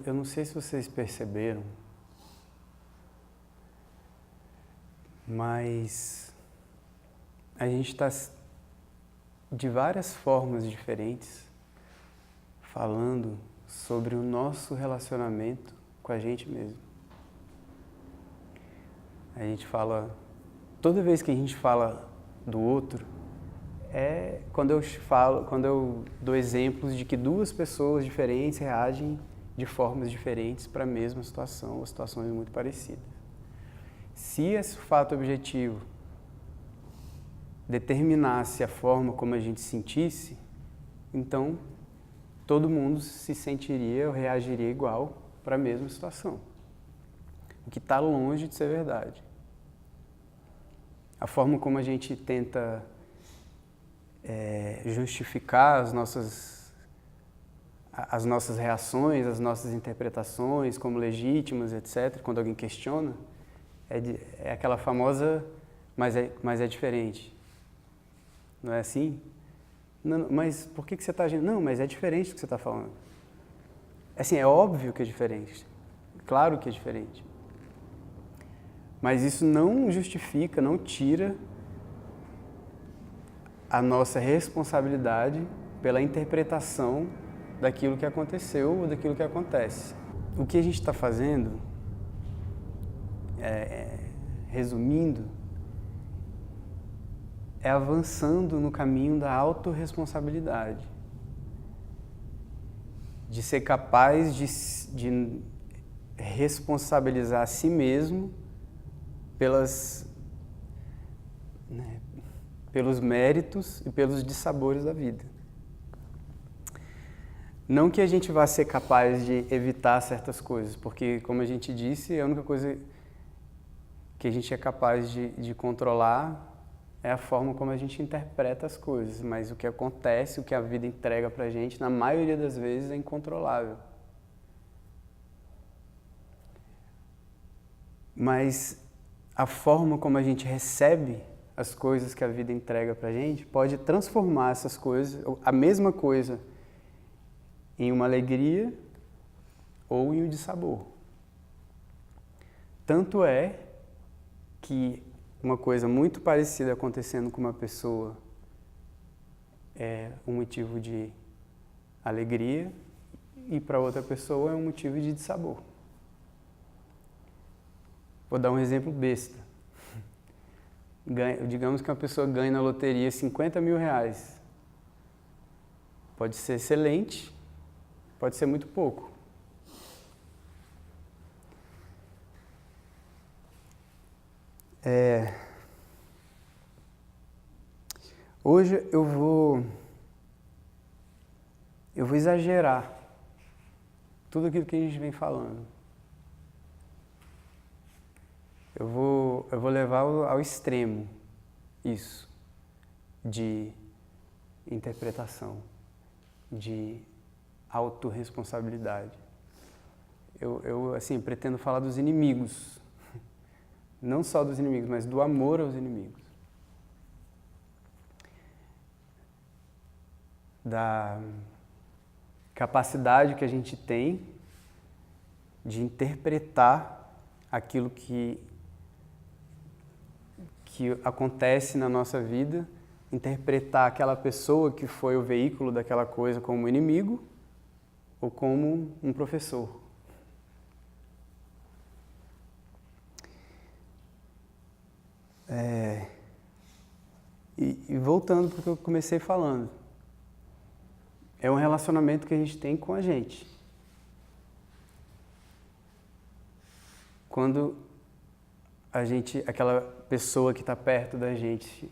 Eu não sei se vocês perceberam, mas a gente está de várias formas diferentes falando sobre o nosso relacionamento com a gente mesmo. A gente fala, toda vez que a gente fala do outro, quando eu dou exemplos de que duas pessoas diferentes reagem de formas diferentes para a mesma situação, ou situações muito parecidas. Se esse fato objetivo determinasse a forma como a gente sentisse, então todo mundo se sentiria ou reagiria igual para a mesma situação. O que está longe de ser verdade. A forma como a gente tenta justificar as nossas reações, as nossas interpretações como legítimas, etc., quando alguém questiona, é aquela famosa, mas é diferente. Não é assim? Não, mas por que você está agindo? Não, mas é diferente do que você está falando. Assim, é óbvio que é diferente. Claro que é diferente. Mas isso não justifica, não tira a nossa responsabilidade pela interpretação daquilo que aconteceu ou daquilo que acontece. O que a gente está fazendo, resumindo, é avançando no caminho da autorresponsabilidade. De ser capaz de responsabilizar a si mesmo pelos méritos e pelos dissabores da vida. Não que a gente vá ser capaz de evitar certas coisas, porque, como a gente disse, a única coisa que a gente é capaz de controlar é a forma como a gente interpreta as coisas, mas o que acontece, o que a vida entrega pra gente, na maioria das vezes é incontrolável. Mas a forma como a gente recebe as coisas que a vida entrega pra gente pode transformar essas coisas, a mesma coisa, em uma alegria ou em um dissabor. Tanto é que uma coisa muito parecida acontecendo com uma pessoa é um motivo de alegria e para outra pessoa é um motivo de dissabor. Vou dar um exemplo besta. Digamos que uma pessoa ganha na loteria 50 mil reais. Pode ser excelente, pode ser muito pouco. Hoje eu vou exagerar tudo aquilo que a gente vem falando. Eu vou levar ao extremo isso de interpretação, de autorresponsabilidade. Eu assim, pretendo falar dos inimigos, não só dos inimigos, mas do amor aos inimigos. Da capacidade que a gente tem de interpretar aquilo que acontece na nossa vida, interpretar aquela pessoa que foi o veículo daquela coisa como inimigo ou como um professor. E voltando para o que eu comecei falando, é um relacionamento que a gente tem com a gente. Quando aquela pessoa que está perto da gente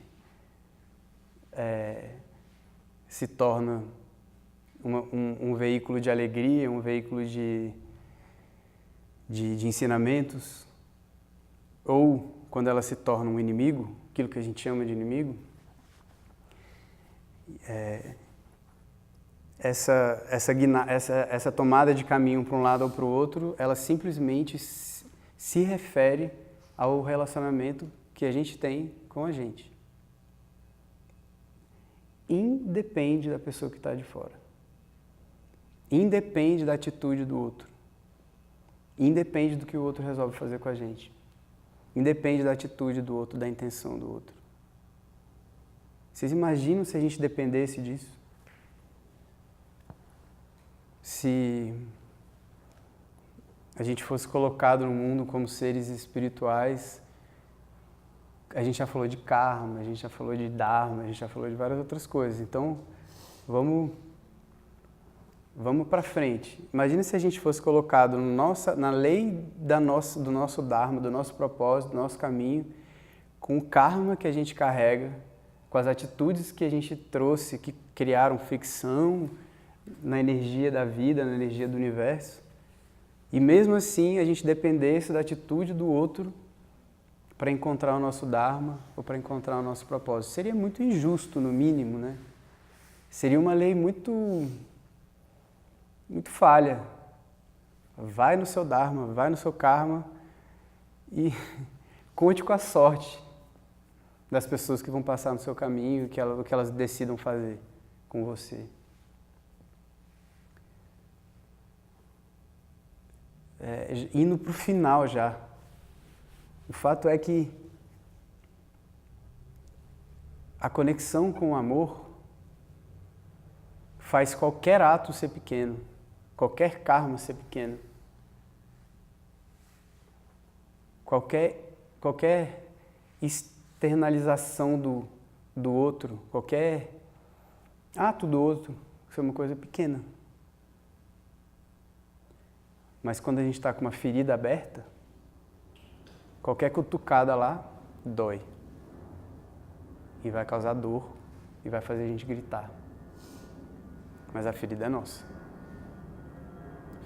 se torna um veículo de alegria, um veículo de ensinamentos, ou quando ela se torna um inimigo, aquilo que a gente chama de inimigo, essa tomada de caminho para um lado ou para o outro, ela simplesmente se refere ao relacionamento que a gente tem com a gente. Independe da pessoa que está de fora. Independe da atitude do outro. Independe do que o outro resolve fazer com a gente. Independe da atitude do outro, da intenção do outro. Vocês imaginam se a gente dependesse disso? Se a gente fosse colocado no mundo como seres espirituais, a gente já falou de karma, a gente já falou de dharma, a gente já falou de várias outras coisas. Então, vamos para frente. Imagina se a gente fosse colocado na lei do nosso dharma, do nosso propósito, do nosso caminho, com o karma que a gente carrega, com as atitudes que a gente trouxe, que criaram fricção na energia da vida, na energia do universo. E mesmo assim a gente dependesse da atitude do outro para encontrar o nosso dharma ou para encontrar o nosso propósito. Seria muito injusto, no mínimo, né? Seria uma lei muito falha. Vai no seu dharma, vai no seu karma e conte com a sorte das pessoas que vão passar no seu caminho, o que elas decidam fazer com você. Indo para o final já. O fato é que a conexão com o amor faz qualquer ato ser pequeno, qualquer karma ser pequeno. Qualquer externalização do outro, qualquer ato do outro, isso é uma coisa pequena. Mas quando a gente está com uma ferida aberta, qualquer cutucada lá dói. E vai causar dor e vai fazer a gente gritar. Mas a ferida é nossa.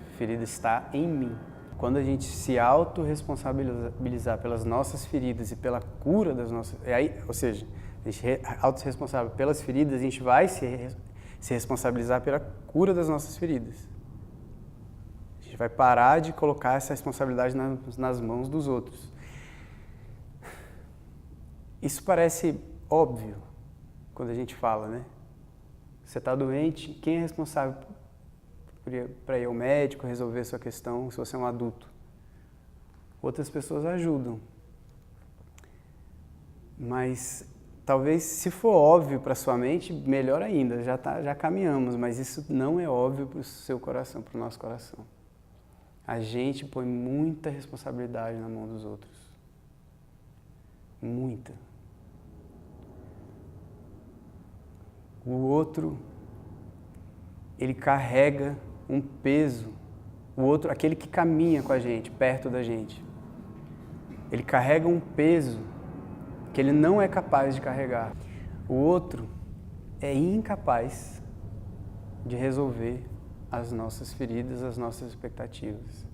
A ferida está em mim. Quando a gente se autorresponsabilizar pelas nossas feridas e pela cura das nossas... ou seja, a gente é autorresponsável pelas feridas, a gente vai se responsabilizar pela cura das nossas feridas. A gente vai parar de colocar essa responsabilidade nas mãos dos outros. Isso parece óbvio quando a gente fala, né? Você está doente, quem é responsável para ir ao médico, resolver a sua questão, se você é um adulto? Outras pessoas ajudam. Mas talvez, se for óbvio para sua mente, melhor ainda, já caminhamos, mas isso não é óbvio para o seu coração, para o nosso coração. A gente põe muita responsabilidade na mão dos outros. Muita. O outro, ele carrega um peso. O outro, aquele que caminha com a gente, perto da gente, ele carrega um peso que ele não é capaz de carregar. O outro é incapaz de resolver as nossas feridas, as nossas expectativas.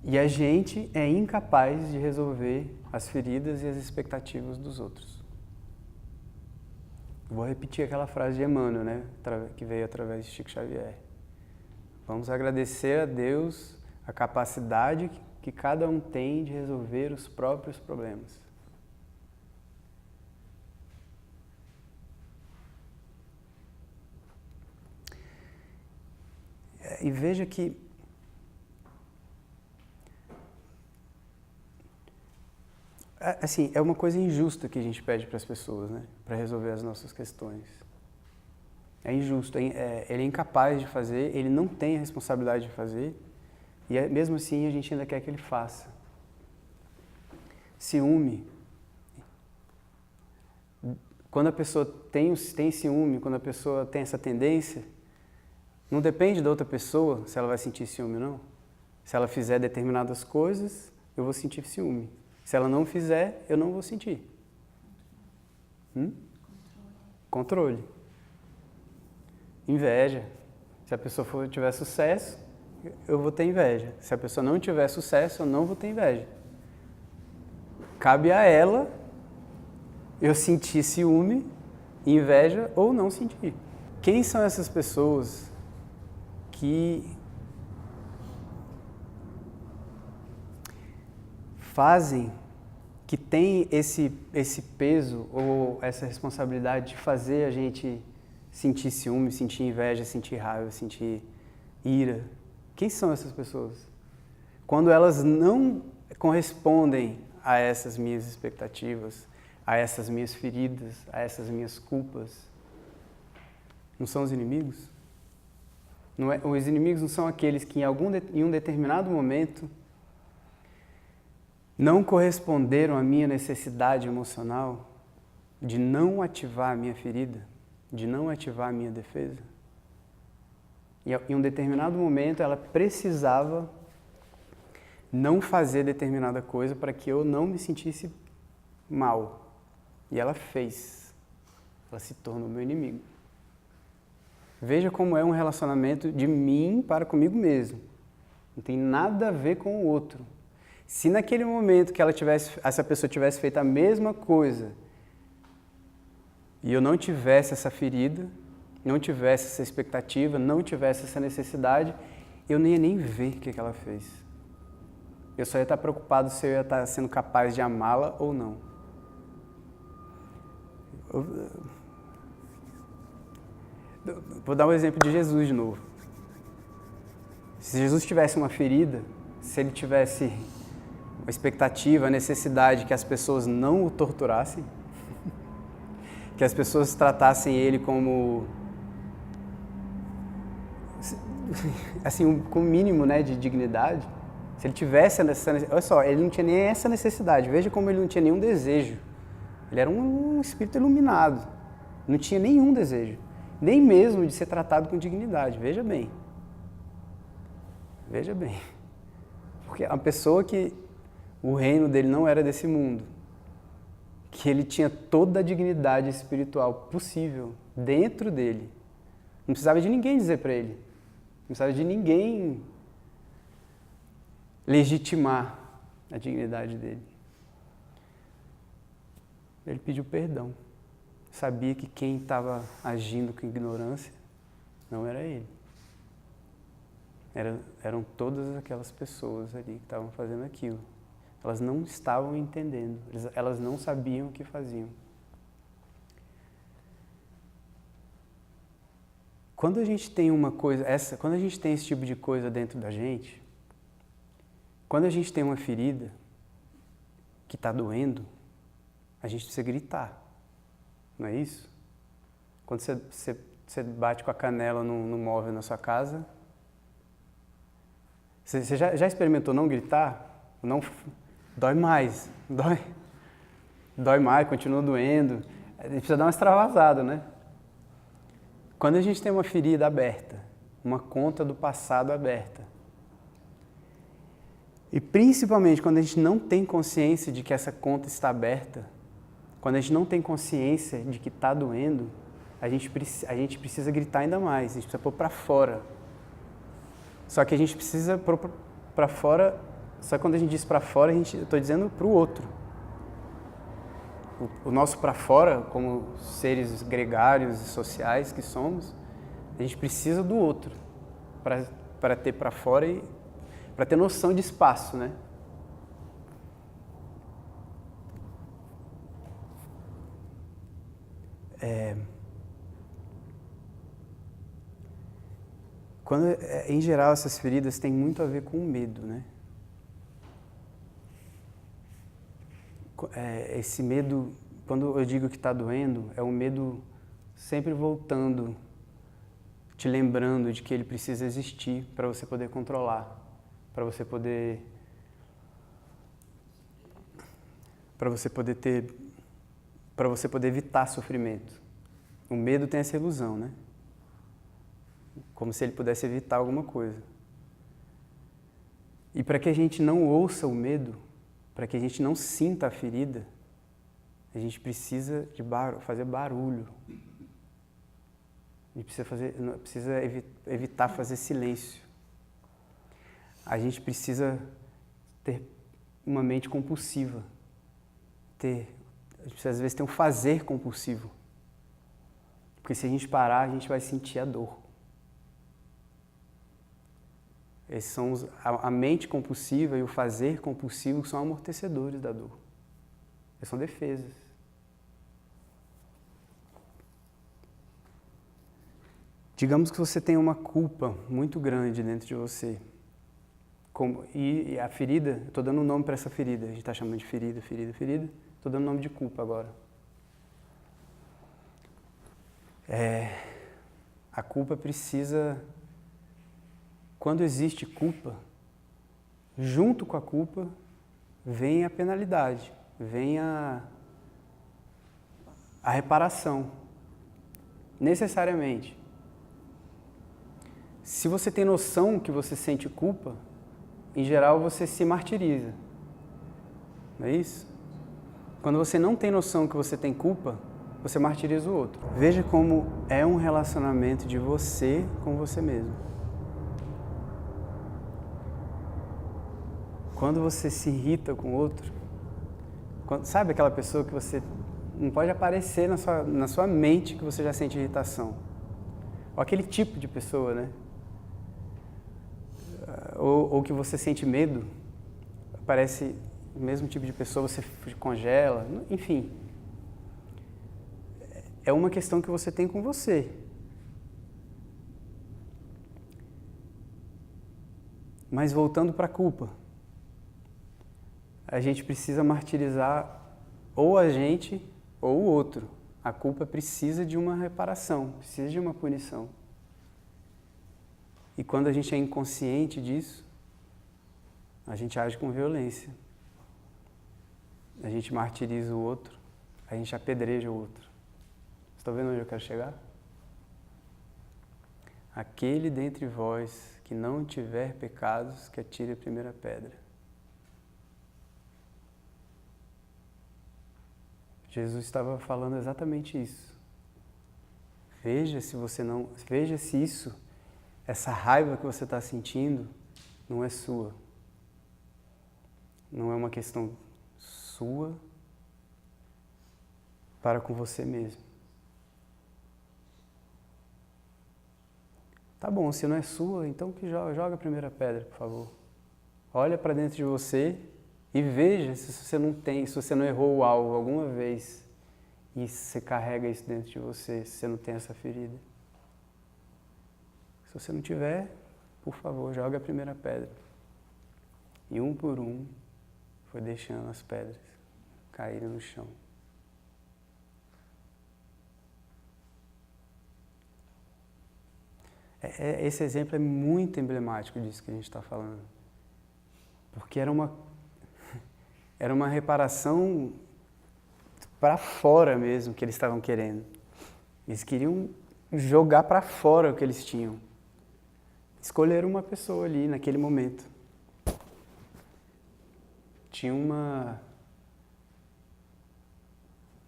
E a gente é incapaz de resolver as feridas e as expectativas dos outros. Vou repetir aquela frase de Emmanuel, né, que veio através de Chico Xavier. Vamos agradecer a Deus a capacidade que cada um tem de resolver os próprios problemas. E veja que assim, é uma coisa injusta que a gente pede para as pessoas, né, para resolver as nossas questões. É injusto, ele é incapaz de fazer, ele não tem a responsabilidade de fazer, e mesmo assim a gente ainda quer que ele faça. Ciúme. Quando a pessoa tem ciúme, quando a pessoa tem essa tendência, não depende da outra pessoa se ela vai sentir ciúme ou não. Se ela fizer determinadas coisas, eu vou sentir ciúme. Se ela não fizer, eu não vou sentir. Controle. Inveja. Se a pessoa tiver sucesso, eu vou ter inveja. Se a pessoa não tiver sucesso, eu não vou ter inveja. Cabe a ela eu sentir ciúme, inveja ou não sentir. Quem são essas pessoas que fazem, que tem esse peso ou essa responsabilidade de fazer a gente sentir ciúme, sentir inveja, sentir raiva, sentir ira? Quem são essas pessoas? Quando elas não correspondem a essas minhas expectativas, a essas minhas feridas, a essas minhas culpas, não são os inimigos? Não é, os inimigos não são aqueles que em um determinado momento não corresponderam à minha necessidade emocional de não ativar a minha ferida, de não ativar a minha defesa? E em um determinado momento ela precisava não fazer determinada coisa para que eu não me sentisse mal. E ela fez. Ela se tornou meu inimigo. Veja como é um relacionamento de mim para comigo mesmo. Não tem nada a ver com o outro. Se naquele momento que essa pessoa tivesse feito a mesma coisa e eu não tivesse essa ferida, não tivesse essa expectativa, não tivesse essa necessidade, eu não ia nem ver o que ela fez. Eu só ia estar preocupado se eu ia estar sendo capaz de amá-la ou não. Vou dar um exemplo de Jesus de novo. Se Jesus tivesse uma ferida, se ele tivesse uma expectativa, a necessidade que as pessoas não o torturassem, que as pessoas tratassem ele como, assim, com o mínimo, né, de dignidade, se ele tivesse essa, olha só, ele não tinha nem essa necessidade, veja como ele não tinha nenhum desejo. Ele era um espírito iluminado, não tinha nenhum desejo, nem mesmo de ser tratado com dignidade, veja bem. Veja bem, porque a pessoa que o reino dele não era desse mundo, que ele tinha toda a dignidade espiritual possível dentro dele, não precisava de ninguém dizer para ele, não precisava de ninguém legitimar a dignidade dele. Ele pediu perdão, sabia que quem estava agindo com ignorância não era ele. Eram todas aquelas pessoas ali que estavam fazendo aquilo. Elas não estavam entendendo, elas não sabiam o que faziam. Quando a gente tem quando a gente tem esse tipo de coisa dentro da gente, quando a gente tem uma ferida que está doendo, a gente precisa gritar, não é isso? Quando você bate com a canela no móvel na sua casa, você já experimentou não gritar? Não, dói mais, dói mais, continua doendo. A gente precisa dar uma extravasada, né? Quando a gente tem uma ferida aberta, uma conta do passado aberta, e principalmente quando a gente não tem consciência de que essa conta está aberta, quando a gente não tem consciência de que está doendo, a gente precisa gritar ainda mais, a gente precisa pôr para fora. Só que a gente precisa pôr para fora, só que quando a gente diz para fora, eu estou dizendo para o outro. O nosso para fora, como seres gregários e sociais que somos, a gente precisa do outro para ter para fora e para ter noção de espaço, né? Em geral, essas feridas têm muito a ver com o medo, né? Esse medo, quando eu digo que está doendo, é um medo sempre voltando, te lembrando de que ele precisa existir para você poder controlar, para você poder evitar sofrimento. O medo tem essa ilusão, né? Como se ele pudesse evitar alguma coisa. E para que a gente não ouça o medo, para que a gente não sinta a ferida, a gente precisa de fazer barulho. A gente precisa evitar fazer silêncio. A gente precisa ter uma mente compulsiva. A gente precisa, às vezes, ter um fazer compulsivo. Porque se a gente parar, a gente vai sentir a dor. Esses são a mente compulsiva e o fazer compulsivo são amortecedores da dor. Eles são defesas. Digamos que você tem uma culpa muito grande dentro de você. E a ferida, eu estou dando um nome para essa ferida, a gente está chamando de ferida, estou dando nome de culpa agora. A culpa precisa, quando existe culpa, junto com a culpa vem a penalidade, vem a reparação, necessariamente. Se você tem noção que você sente culpa, em geral você se martiriza, não é isso? Quando você não tem noção que você tem culpa, você martiriza o outro. Veja como é um relacionamento de você com você mesmo. Quando você se irrita com o outro, sabe aquela pessoa que você não pode aparecer na sua mente que você já sente irritação? Ou aquele tipo de pessoa, né? Ou que você sente medo, parece o mesmo tipo de pessoa, você congela, enfim. É uma questão que você tem com você. Mas voltando para a culpa, a gente precisa martirizar ou a gente ou o outro. A culpa precisa de uma reparação, precisa de uma punição. E quando a gente é inconsciente disso, a gente age com violência. A gente martiriza o outro, a gente apedreja o outro. Estão vendo onde eu quero chegar? Aquele dentre vós que não tiver pecados, que atire a primeira pedra. Jesus estava falando exatamente isso. Veja se isso, essa raiva que você está sentindo, não é sua. Não é uma questão sua para com você mesmo. Tá bom, se não é sua, então que joga a primeira pedra, por favor. Olha para dentro de você e veja se você não errou o alvo alguma vez e você carrega isso dentro de você, se você não tem essa ferida. Se você não tiver, por favor, joga a primeira pedra. E um por um, foi deixando as pedras caírem no chão. Esse exemplo é muito emblemático disso que a gente está falando. Porque era uma reparação para fora mesmo que eles estavam querendo. Eles queriam jogar para fora o que eles tinham. Escolheram uma pessoa ali naquele momento. Tinha um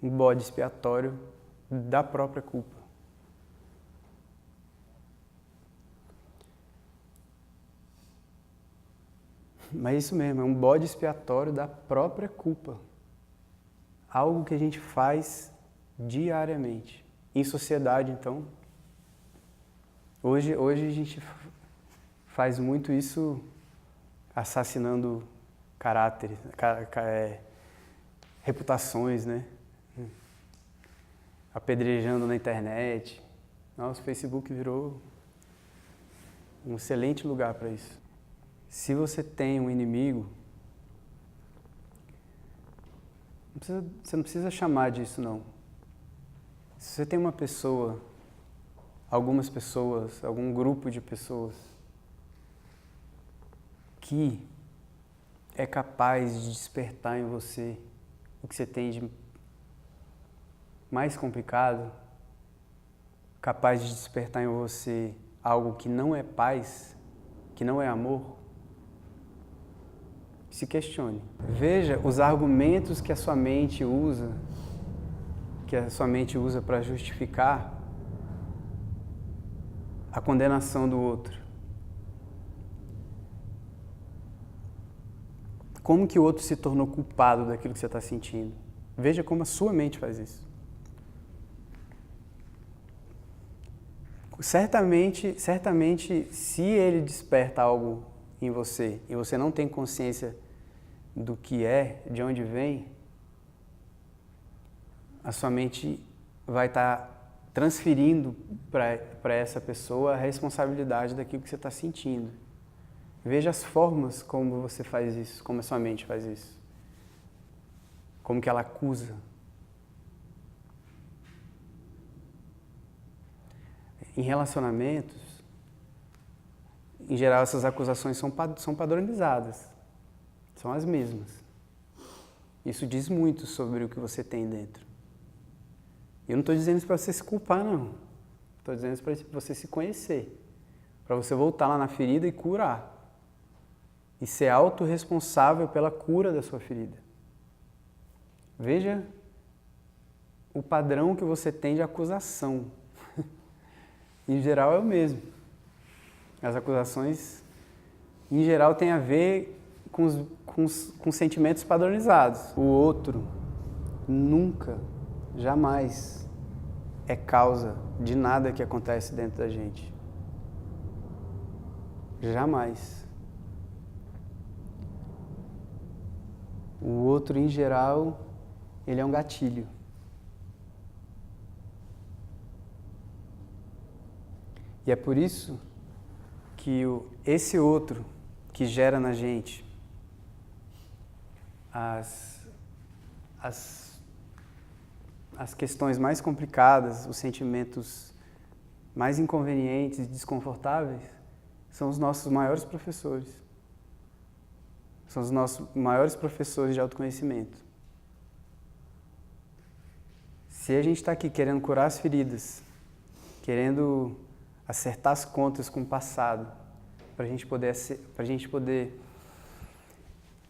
bode expiatório da própria culpa. Mas isso mesmo, é um bode expiatório da própria culpa. Algo que a gente faz diariamente. Em sociedade, então, hoje a gente faz muito isso assassinando caráteres, reputações, né? Apedrejando na internet. Nossa, o Facebook virou um excelente lugar para isso. Se você tem um inimigo, você não precisa chamar disso, não. Se você tem uma pessoa, algumas pessoas, algum grupo de pessoas que é capaz de despertar em você o que você tem de mais complicado, capaz de despertar em você algo que não é paz, que não é amor, se questione. Veja os argumentos que a sua mente usa, para justificar, a condenação do outro. Como que o outro se tornou culpado daquilo que você está sentindo? Veja como a sua mente faz isso. Certamente, se ele desperta algo em você e você não tem consciência do que é, de onde vem, a sua mente vai estar transferindo para essa pessoa a responsabilidade daquilo que você está sentindo. Veja as formas como você faz isso, como a sua mente faz isso. Como que ela acusa. Em relacionamentos, em geral, essas acusações são padronizadas, são as mesmas. Isso diz muito sobre o que você tem dentro. Eu não estou dizendo isso para você se culpar, não. Estou dizendo isso para você se conhecer, para você voltar lá na ferida e curar. E ser autorresponsável pela cura da sua ferida. Veja o padrão que você tem de acusação. Em geral é o mesmo. As acusações, em geral, têm a ver com sentimentos padronizados. O outro nunca, jamais é causa de nada que acontece dentro da gente. Jamais. O outro, em geral, ele é um gatilho. E é por isso que esse outro que gera na gente as questões mais complicadas, os sentimentos mais inconvenientes e desconfortáveis, são os nossos maiores professores. São os nossos maiores professores de autoconhecimento. Se a gente está aqui querendo curar as feridas, querendo acertar as contas com o passado, para a gente poder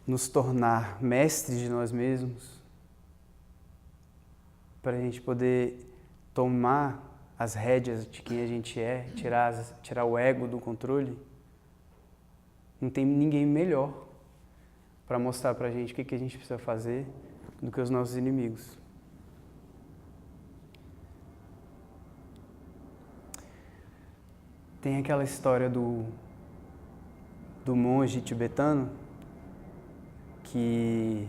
nos tornar mestres de nós mesmos, para a gente poder tomar as rédeas de quem a gente é, tirar o ego do controle, não tem ninguém melhor para mostrar para a gente o que a gente precisa fazer do que os nossos inimigos. Tem aquela história do monge tibetano que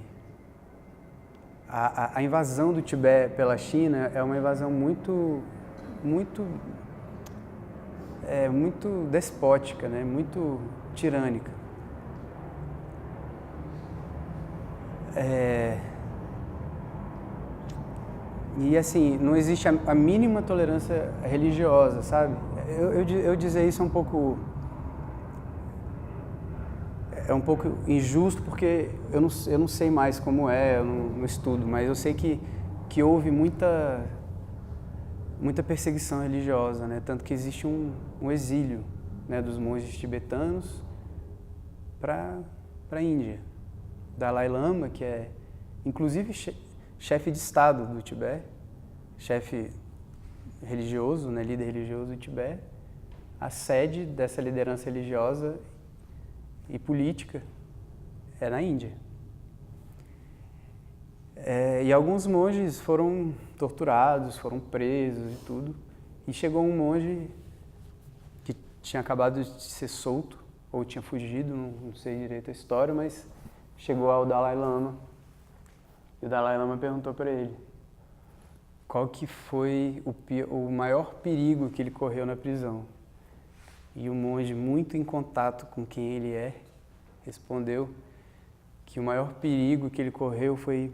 a invasão do Tibete pela China é uma invasão muito despótica, né? Muito tirânica. E assim, não existe a mínima tolerância religiosa, sabe? Eu dizer isso é um pouco injusto porque eu não sei mais como é, eu não estudo, mas eu sei que houve muita perseguição religiosa, né? Tanto que existe um exílio, né, dos monges tibetanos para a Índia. Dalai Lama, que é inclusive chefe de Estado do Tibete, chefe religioso, né, líder religioso do Tibete, a sede dessa liderança religiosa e política é na Índia. E alguns monges foram torturados, foram presos e tudo. E chegou um monge que tinha acabado de ser solto, ou tinha fugido, não sei direito a história, mas chegou ao Dalai Lama. E o Dalai Lama perguntou para ele qual que foi o maior perigo que ele correu na prisão. E o monge, muito em contato com quem ele é, respondeu que o maior perigo que ele correu foi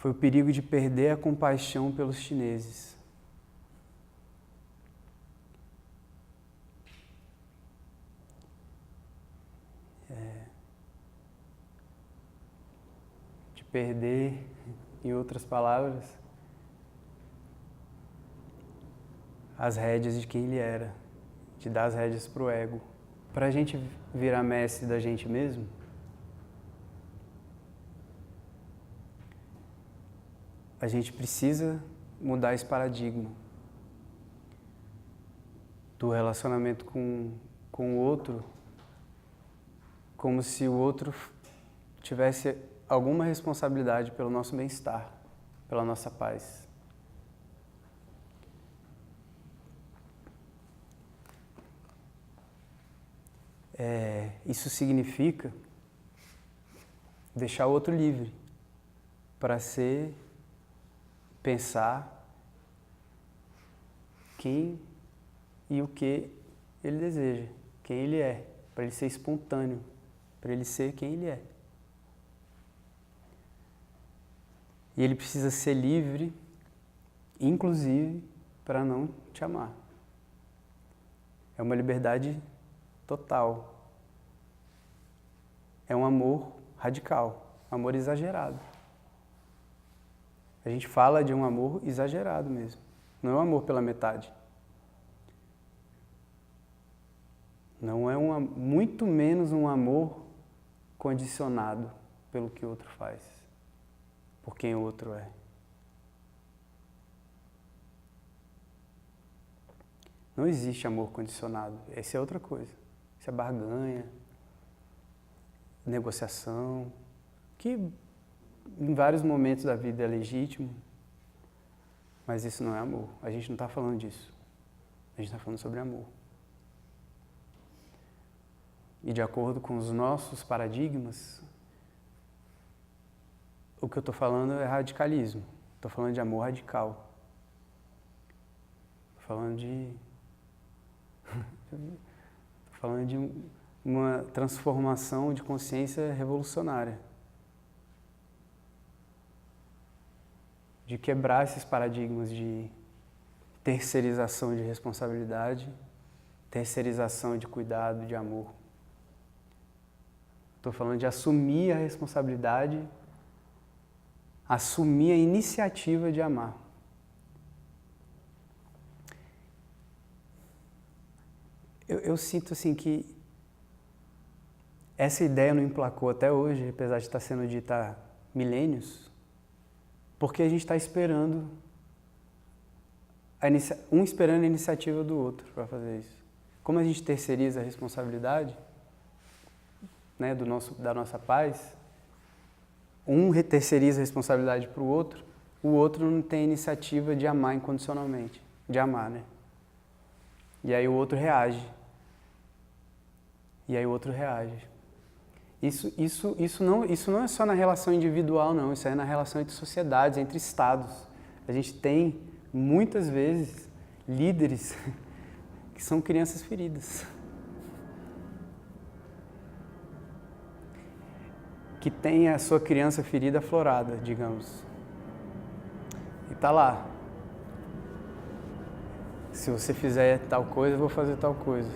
o perigo de perder a compaixão pelos chineses. De perder, em outras palavras, as rédeas de quem ele era, de dar as rédeas para o ego. Para a gente virar mestre da gente mesmo, a gente precisa mudar esse paradigma. do relacionamento com o outro, como se o outro tivesse alguma responsabilidade pelo nosso bem-estar, pela nossa paz. Isso significa deixar o outro livre para pensar quem e o que ele deseja, quem ele é, para ele ser espontâneo, para ele ser quem ele é. E ele precisa ser livre, inclusive, para não te amar. É uma liberdade total. É um amor radical, amor exagerado. A gente fala de um amor exagerado mesmo. Não é um amor pela metade. Não é muito menos um amor condicionado pelo que o outro faz, por quem o outro é. Não existe amor condicionado. Essa é outra coisa. Isso é barganha, negociação, que em vários momentos da vida é legítimo, mas isso não é amor. A gente não está falando disso. A gente está falando sobre amor. E de acordo com os nossos paradigmas, o que eu estou falando é radicalismo. Estou falando de amor radical. Estou falando de uma transformação de consciência revolucionária. De quebrar esses paradigmas de terceirização de responsabilidade, terceirização de cuidado, de amor. Estou falando de assumir a responsabilidade, assumir a iniciativa de amar. Eu sinto assim que essa ideia não emplacou até hoje, apesar de estar sendo dita há milênios, porque a gente está esperando, um esperando a iniciativa do outro para fazer isso. Como a gente terceiriza a responsabilidade, né, da nossa paz, um terceiriza a responsabilidade para o outro não tem iniciativa de amar incondicionalmente, de amar, né? E aí o outro reage. Isso não é só na relação individual, não. Isso é na relação entre sociedades, entre estados. A gente tem, muitas vezes, líderes que são crianças feridas. Que tem a sua criança ferida aflorada, digamos. E está lá. Se você fizer tal coisa, eu vou fazer tal coisa.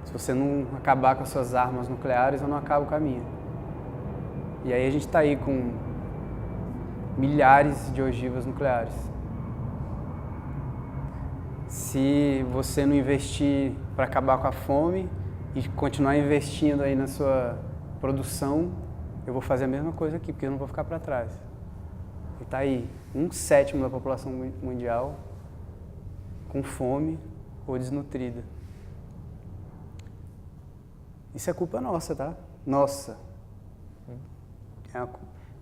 Se você não acabar com as suas armas nucleares, eu não acabo com a minha. E aí a gente está aí com milhares de ogivas nucleares. Se você não investir para acabar com a fome e continuar investindo aí na sua produção, eu vou fazer a mesma coisa aqui, porque eu não vou ficar para trás. E está aí 1/7 da população mundial com fome ou desnutrida. Isso é culpa nossa, tá? Nossa.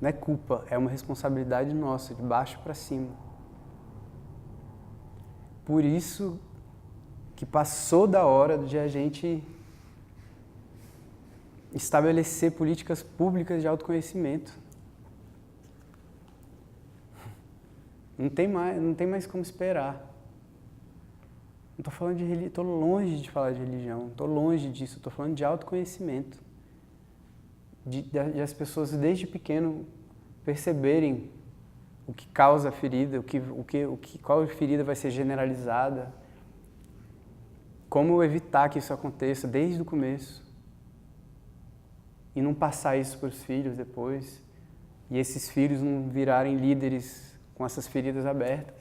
Não é culpa, é uma responsabilidade nossa, de baixo para cima. Por isso que passou da hora de a gente estabelecer políticas públicas de autoconhecimento. Não tem mais como esperar. Não estou falando de religião, estou longe de falar de religião, estou longe disso, estou falando de autoconhecimento. De as pessoas desde pequeno perceberem o que causa a ferida, qual ferida vai ser generalizada, como evitar que isso aconteça desde o começo e não passar isso para os filhos depois, e esses filhos não virarem líderes com essas feridas abertas.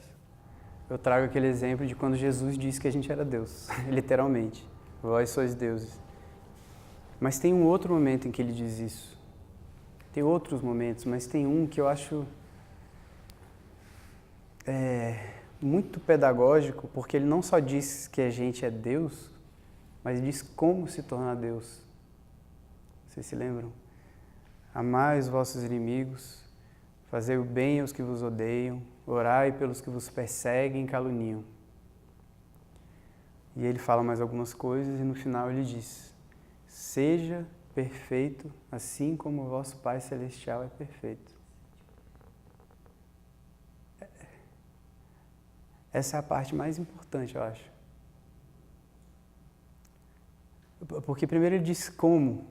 Eu trago aquele exemplo de quando Jesus disse que a gente era Deus, literalmente. Vós sois deuses. Mas tem um outro momento em que ele diz isso. Tem outros momentos, mas tem um que eu acho muito pedagógico, porque ele não só diz que a gente é Deus, mas diz como se tornar Deus. Vocês se lembram? Amai os vossos inimigos, fazei o bem aos que vos odeiam, orai pelos que vos perseguem e caluniam. E ele fala mais algumas coisas e no final ele diz: seja perfeito assim como o vosso Pai Celestial é perfeito. Essa é a parte mais importante, eu acho. Porque primeiro ele diz como,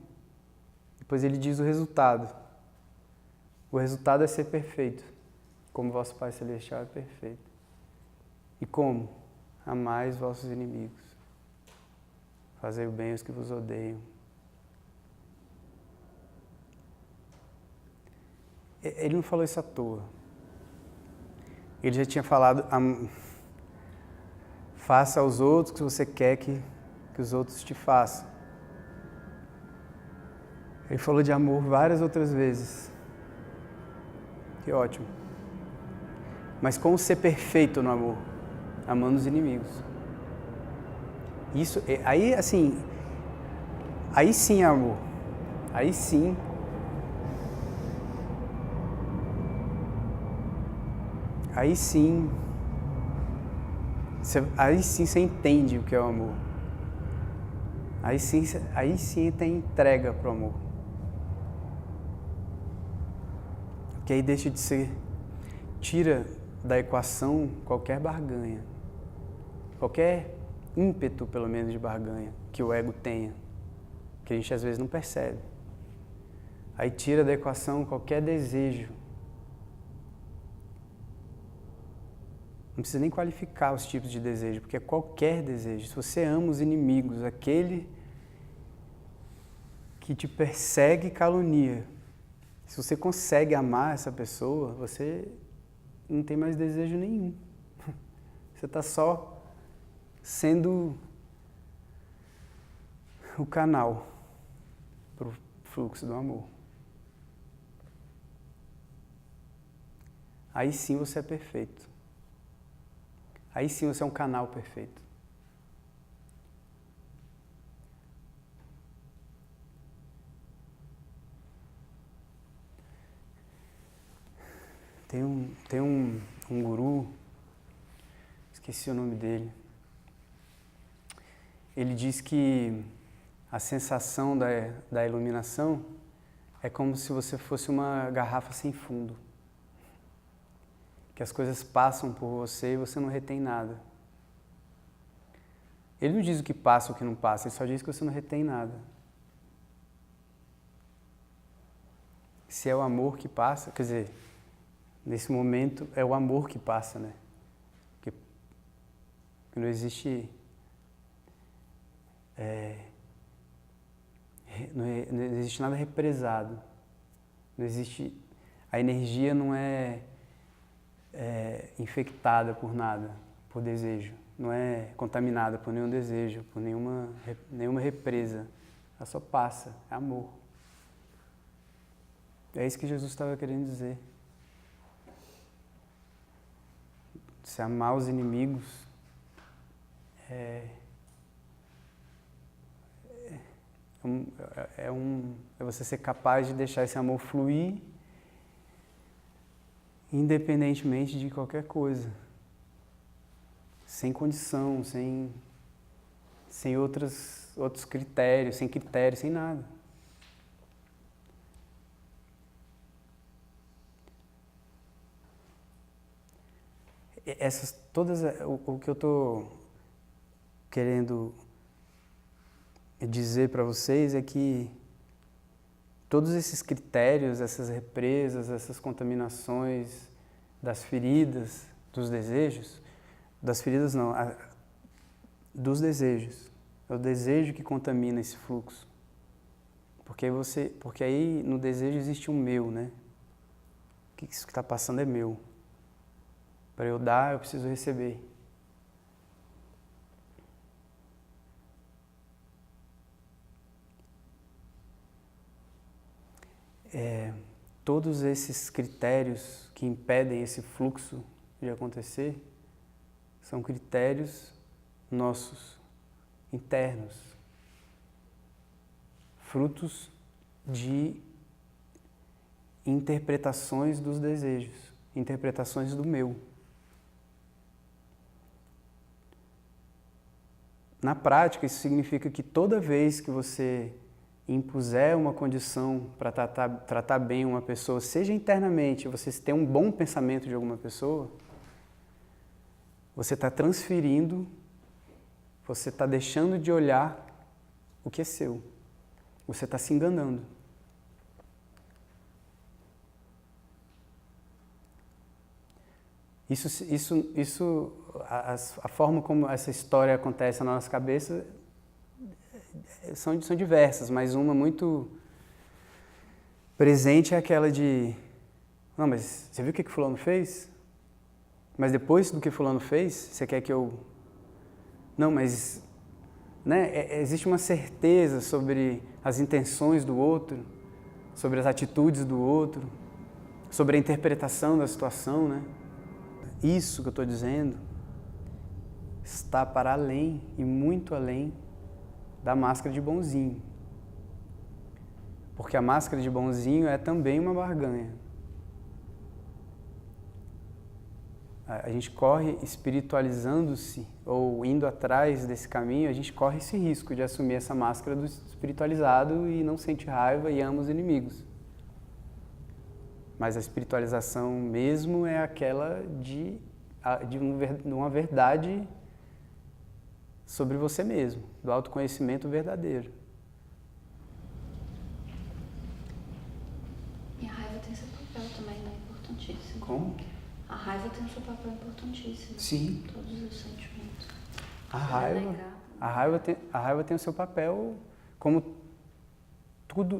depois ele diz o resultado. O resultado é ser perfeito, como vosso Pai Celestial é perfeito. E como? Amai os vossos inimigos. Fazei o bem aos que vos odeiam. Ele não falou isso à toa. Ele já tinha falado, faça aos outros o que você quer que os outros te façam. Ele falou de amor várias outras vezes. Que ótimo. Mas como ser perfeito no amor? Amando os inimigos. Isso, aí assim, aí sim é amor. Aí sim. Aí sim você entende o que é o amor. Aí sim tem entrega pro amor. Porque aí deixa de ser, tira da equação qualquer barganha, qualquer ímpeto, pelo menos, de barganha que o ego tenha, que a gente às vezes não percebe. Aí tira da equação qualquer desejo. Não precisa nem qualificar os tipos de desejo, porque é qualquer desejo. Se você ama os inimigos, aquele que te persegue e calunia, se você consegue amar essa pessoa, você não tem mais desejo nenhum. Você está só sendo o canal para o fluxo do amor. Aí sim você é perfeito. Aí sim você é um canal perfeito. Tem um guru, esqueci o nome dele. Ele diz que a sensação da iluminação é como se você fosse uma garrafa sem fundo. Que as coisas passam por você e você não retém nada. Ele não diz o que passa ou o que não passa, ele só diz que você não retém nada. Se é o amor que passa, quer dizer, nesse momento é o amor que passa, né? Porque não existe... não existe nada represado. Não existe... A energia não é infectada por nada, por desejo. Não é contaminada por nenhum desejo, por nenhuma represa. Ela só passa, é amor. É isso que Jesus estava querendo dizer. Se amar os inimigos é você ser capaz de deixar esse amor fluir independentemente de qualquer coisa, sem condição, sem outros critérios, sem nada. O que eu estou querendo dizer para vocês é que todos esses critérios, essas represas, essas contaminações das feridas, dos desejos, das feridas não, dos desejos. É o desejo que contamina esse fluxo. Porque aí no desejo existe um meu, né? Isso que está passando é meu. Para eu dar, eu preciso receber. Todos esses critérios que impedem esse fluxo de acontecer são critérios nossos, internos, frutos de interpretações dos desejos, interpretações do meu. Na prática, isso significa que toda vez que você impuser uma condição para tratar bem uma pessoa, seja internamente, você ter um bom pensamento de alguma pessoa, você está transferindo, você está deixando de olhar o que é seu. Você está se enganando. A forma como essa história acontece na nossa cabeça são diversas, mas uma muito presente é aquela de: não, mas você viu o que fulano fez? Mas depois do que fulano fez, você quer que eu... Não, mas... Né, existe uma certeza sobre as intenções do outro, sobre as atitudes do outro, sobre a interpretação da situação, né? Isso que eu estou dizendo está para além e muito além da máscara de bonzinho. Porque a máscara de bonzinho é também uma barganha. A gente corre espiritualizando-se ou indo atrás desse caminho, a gente corre esse risco de assumir essa máscara do espiritualizado e não sente raiva e ama os inimigos. Mas a espiritualização mesmo é aquela de uma verdade sobre você mesmo, do autoconhecimento verdadeiro. E a raiva tem seu papel também, né? Importantíssimo. Como? A raiva tem o seu papel importantíssimo. Sim. Todos os sentimentos. A raiva tem o seu papel, como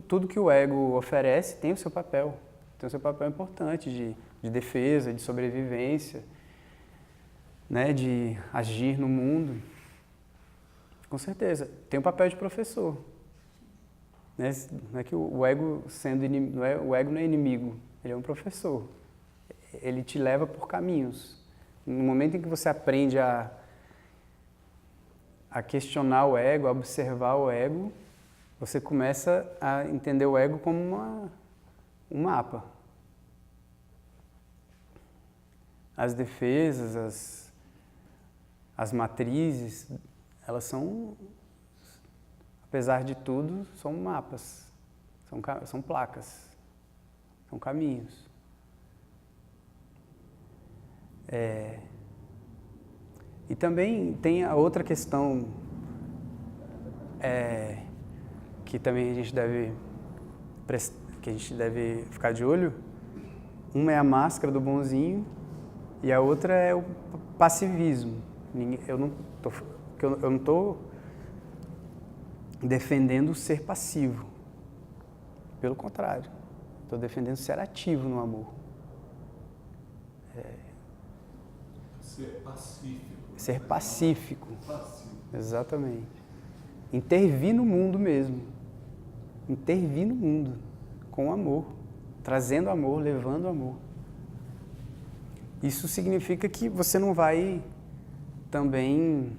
tudo que o ego oferece tem o seu papel. Tem o seu papel importante de defesa, de sobrevivência, né, de agir no mundo. Com certeza. Tem o papel de professor. Né? Não é que o ego o ego não é inimigo, ele é um professor. Ele te leva por caminhos. No momento em que você aprende a questionar o ego, a observar o ego, você começa a entender o ego como um mapa. As defesas, as matrizes, elas são, apesar de tudo, são mapas, são placas, são caminhos. E também tem a outra questão que também a gente deve ficar de olho. Uma é a máscara do bonzinho e a outra é o passivismo. Eu não estou defendendo ser passivo. Pelo contrário, estou defendendo ser ativo no amor. Ser pacífico. Ser pacífico. Exatamente. Intervir no mundo mesmo. Intervir no mundo com amor. Trazendo amor, levando amor. Isso significa que você não vai também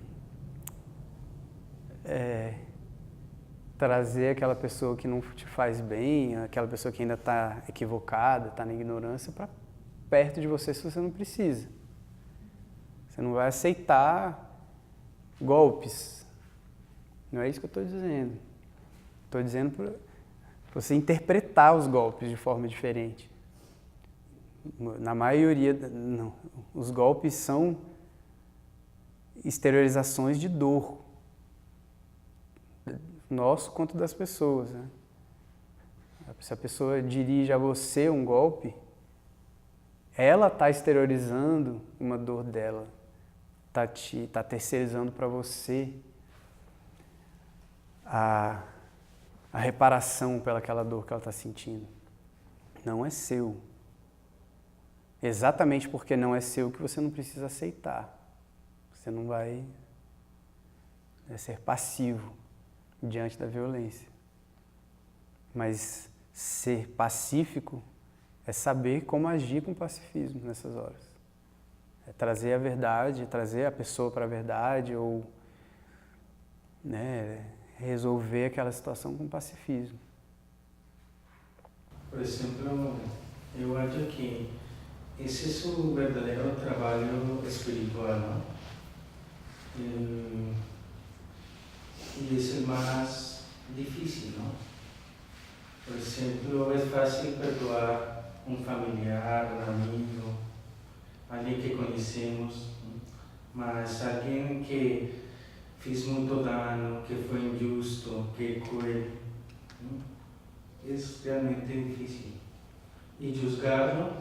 trazer aquela pessoa que não te faz bem, aquela pessoa que ainda está equivocada, está na ignorância, para perto de você se você não precisa. Você não vai aceitar golpes. Não é isso que eu estou dizendo. Estou dizendo para você interpretar os golpes de forma diferente. Na maioria, não. Os golpes são exteriorizações de dor. Nosso quanto das pessoas. Né? Se a pessoa dirige a você um golpe, ela está exteriorizando uma dor dela. Está terceirizando para você a reparação pelaquela dor que ela está sentindo. Não é seu. Exatamente porque não é seu que você não precisa aceitar. Você não vai ser passivo diante da violência. Mas ser pacífico é saber como agir com pacifismo nessas horas. É trazer a verdade, trazer a pessoa para a verdade ou, né, resolver aquela situação com pacifismo. Por exemplo, eu acho que esse é o verdadeiro trabalho espiritual, não? E esse é o mais difícil, não? Por exemplo, é fácil perdoar um familiar, um amigo, alguém que conhecemos, mas alguém que fez muito dano, que foi injusto, que é cruel, é realmente difícil. E julgar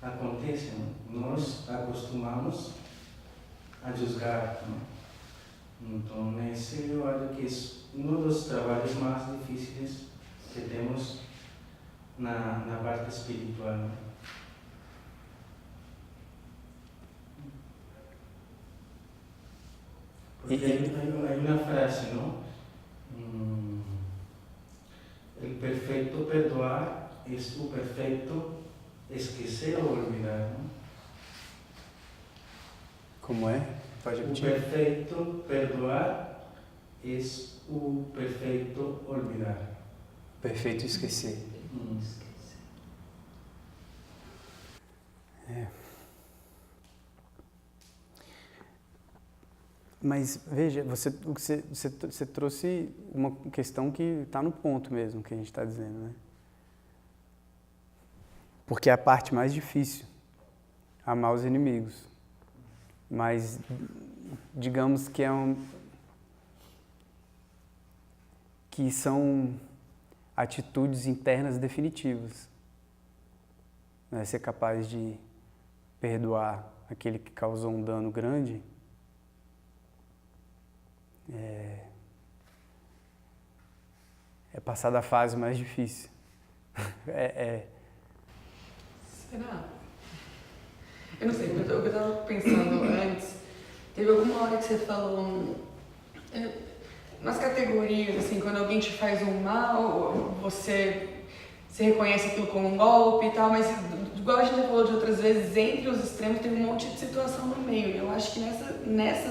acontece, não? Nós acostumamos a julgar, não? Então, esse eu acho que é um dos trabalhos mais difíceis que temos na parte espiritual, não? Porque hay una frase, ¿no? El perfecto perdoar es o perfecto esquecer ou olvidar, ¿no? Como é? Pode O repetir? perfecto perdoar es o perfecto olvidar. Perfeito esquecer. Mas veja, você trouxe uma questão que está no ponto mesmo que a gente está dizendo, né? Porque é a parte mais difícil, amar os inimigos. Mas digamos que que são atitudes internas definitivas. Né? Ser capaz de perdoar aquele que causou um dano grande é passar da fase mais difícil. Será? Eu não sei, o que eu estava pensando antes, teve alguma hora que você falou nas categorias, assim, quando alguém te faz um mal, você reconhece aquilo como um golpe e tal, mas igual a gente já falou de outras vezes, entre os extremos tem um monte de situação no meio. E eu acho que nessa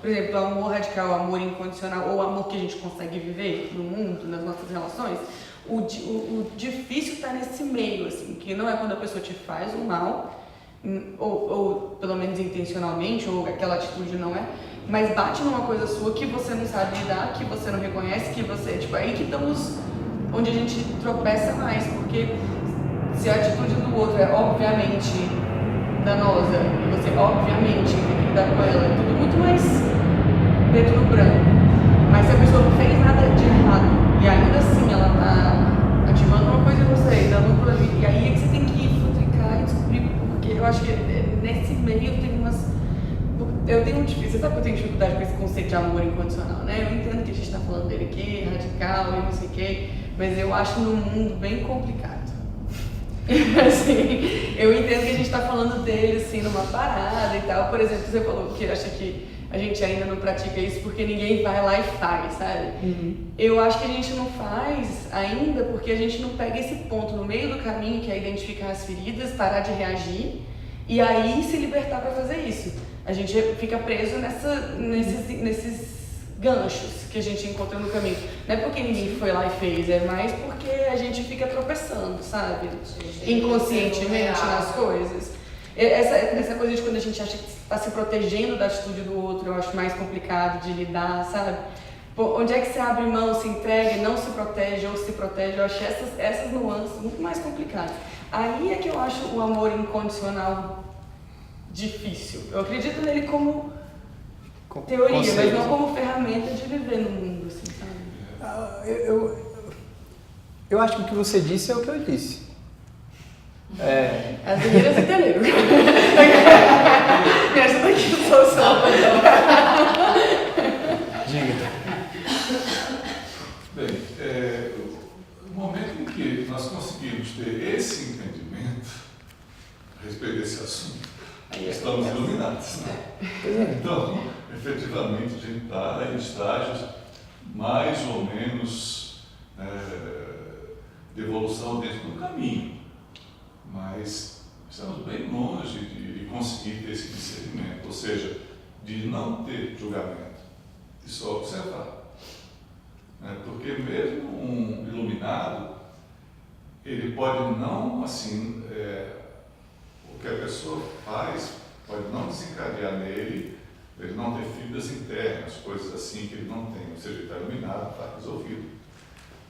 por exemplo, o amor radical, o amor incondicional, ou o amor que a gente consegue viver no mundo, nas nossas relações, o difícil está nesse meio, assim, que não é quando a pessoa te faz um mal, ou pelo menos intencionalmente, ou aquela atitude não é, mas bate numa coisa sua que você não sabe lidar, que você não reconhece, que você, tipo, aí que estamos onde a gente tropeça mais, porque se a atitude do outro é obviamente danosa, e você obviamente tem que lidar com ela, é tudo muito mais preto no branco. Mas se a pessoa não fez nada de errado, e ainda assim ela tá ativando uma coisa em você, dando um problema, e aí é que você tem que ir futricar e descobrir, porque eu acho que nesse meio tem umas... Eu tenho difícil, você sabe que eu tenho dificuldade com esse conceito de amor incondicional, né? Eu entendo que a gente tá falando dele aqui, radical e não sei o quê, mas eu acho no mundo bem complicado. Assim, eu entendo que a gente está falando dele assim numa parada e tal. Por exemplo, você falou que acha que a gente ainda não pratica isso porque ninguém vai lá e faz, sabe? Eu acho que a gente não faz ainda porque a gente não pega esse ponto no meio do caminho, que é identificar as feridas, parar de reagir e aí se libertar para fazer isso. A gente fica preso nesses ganchos que a gente encontra no caminho. Não é porque ninguém foi lá e fez, é mais porque a gente fica tropeçando, sabe? Inconscientemente nas coisas. Essa coisa de quando a gente acha que está se protegendo da atitude do outro, eu acho mais complicado de lidar, sabe? Pô, onde é que você abre mão, se entrega e não se protege ou se protege? Eu acho essas nuances muito mais complicadas. Aí é que eu acho o amor incondicional difícil. Eu acredito nele como teoria, conceito, mas não como ferramenta de viver no mundo, assim, sabe? Eu acho que o que você disse é o que eu disse. As meninas entenderam. Me ajuda aqui no solução. Diga. Bem, o momento em que nós conseguimos ter esse entendimento a respeito desse assunto, estamos iluminados, né? Então, efetivamente, a gente está em estágios mais ou menos de evolução dentro do caminho, mas Estamos bem longe de conseguir ter esse discernimento, ou seja, de não ter julgamento, de só observar. Porque mesmo um iluminado, ele pode não, assim, o que a pessoa faz pode não desencadear nele, ele não ter feridas internas, coisas assim que ele não tem, ou seja, ele está iluminado, está resolvido.